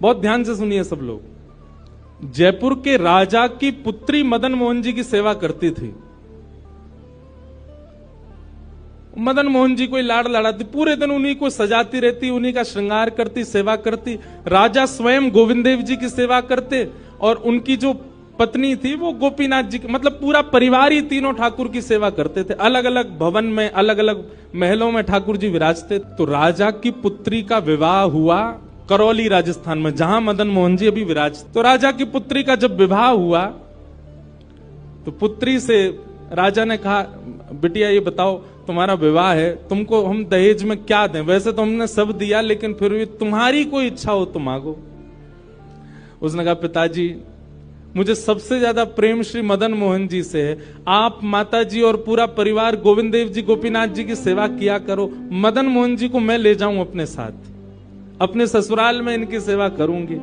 बहुत ध्यान से सुनिए सब लोग। जयपुर के राजा की पुत्री मदन मोहन जी की सेवा करती थी। मदन मोहन जी कोई लाड़ लड़ाती, पूरे दिन उन्हीं को सजाती रहती, उन्हीं का श्रृंगार करती, सेवा करती। राजा स्वयं गोविंद देव जी की सेवा करते और उनकी जो पत्नी थी वो गोपीनाथ जी की, मतलब पूरा परिवार ही तीनों ठाकुर की सेवा करते थे। अलग अलग भवन में, अलग अलग महलों में ठाकुर जी विराजते। तो राजा की पुत्री का विवाह हुआ करौली राजस्थान में, जहां मदन मोहन जी अभी विराज। तो राजा की पुत्री का जब विवाह हुआ तो पुत्री से राजा ने कहा, बिटिया ये बताओ तुम्हारा विवाह है, तुमको हम दहेज में क्या दें? वैसे तो हमने सब दिया, लेकिन फिर भी तुम्हारी कोई इच्छा हो तो मांगो। उसने कहा, पिताजी मुझे सबसे ज्यादा प्रेम श्री मदन मोहन जी से है। आप माता जी और पूरा परिवार गोविंद देव जी गोपीनाथ जी की सेवा किया करो। मदन मोहन जी को मैं ले जाऊं अपने साथ, अपने ससुराल में इनकी सेवा करूंगी।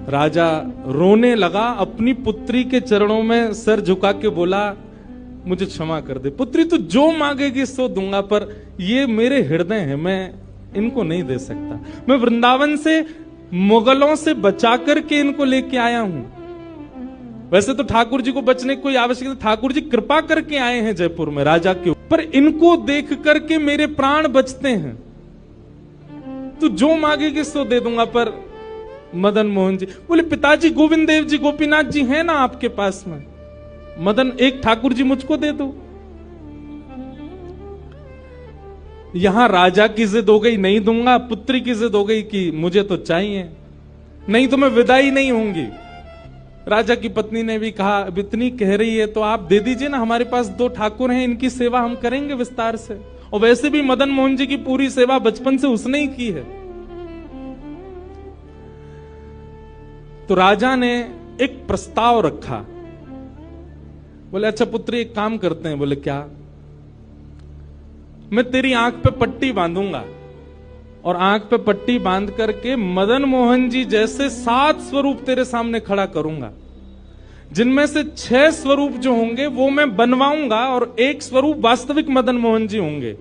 राजा रोने लगा, अपनी पुत्री के चरणों में सर झुका के बोला, मुझे क्षमा कर दे पुत्री, तू जो मांगेगी सो दूंगा, पर ये मेरे हृदय है, मैं इनको नहीं दे सकता। मैं वृंदावन से मुगलों से बचा करके इनको लेके आया हूं। वैसे तो ठाकुर जी को बचने की कोई आवश्यकता, ठाकुर जी कृपा करके आए हैं जयपुर में राजा के, पर इनको देख करके मेरे प्राण बचते हैं। तू जो मांगेगी सो दे दूंगा। पर मदन मोहन जी बोले, पिताजी गोविंद देव जी गोपीनाथ जी हैं ना आपके पास में, मदन एक ठाकुर जी मुझको दे दो। यहां राजा की जिद हो गई, नहीं दूंगा। पुत्री की जिद हो गई कि मुझे तो चाहिए, नहीं तो मैं विदा ही नहीं होंगी। राजा की पत्नी ने भी कहा, अब इतनी कह रही है तो आप दे दीजिए ना, हमारे पास 2 ठाकुर हैं, इनकी सेवा हम करेंगे विस्तार से। और वैसे भी मदन मोहन जी की पूरी सेवा बचपन से उसने ही की है। तो राजा ने एक प्रस्ताव रखा। बोले, अच्छा पुत्री एक काम करते हैं। बोले, क्या? मैं तेरी आंख पे पट्टी बांधूंगा और आंख पे पट्टी बांध करके मदन मोहन जी जैसे 7 स्वरूप तेरे सामने खड़ा करूंगा, जिनमें से 6 स्वरूप जो होंगे वो मैं बनवाऊंगा और 1 स्वरूप वास्तविक मदन मोहन जी होंगे।